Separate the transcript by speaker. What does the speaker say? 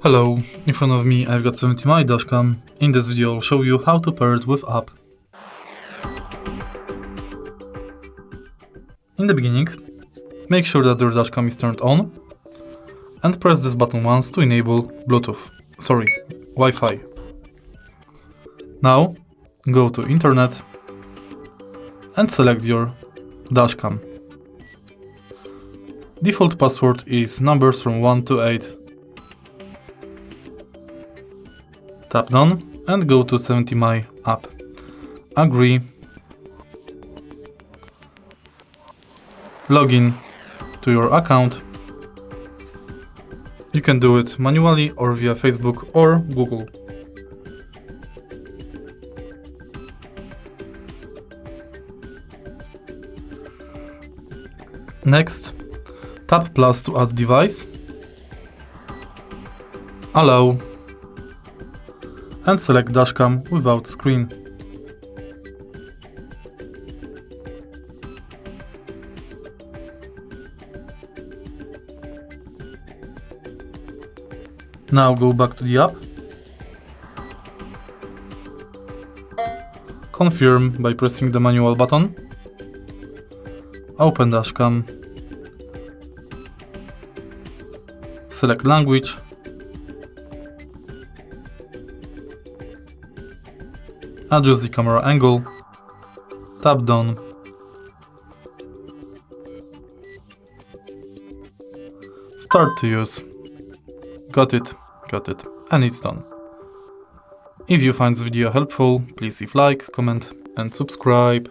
Speaker 1: Hello, in front of me I've got 70my dashcam. In this video I'll show you how to pair it with app. In the beginning, make sure that your dashcam is turned on and press this button once to enable Wi-Fi. Now go to Internet and select your dashcam. Default password is numbers from 1 to 8. Tap Done and go to 70my app. Agree. Login to your account. You can do it manually or via Facebook or Google. Next, tap plus to add device. Allow. And select dashcam without screen. Now go back to the app. Confirm by pressing the manual button. Open dashcam. Select language. Adjust the camera angle. Tap Done. Start to use. Got it, and it's done. If you find this video helpful, please leave like, comment and subscribe.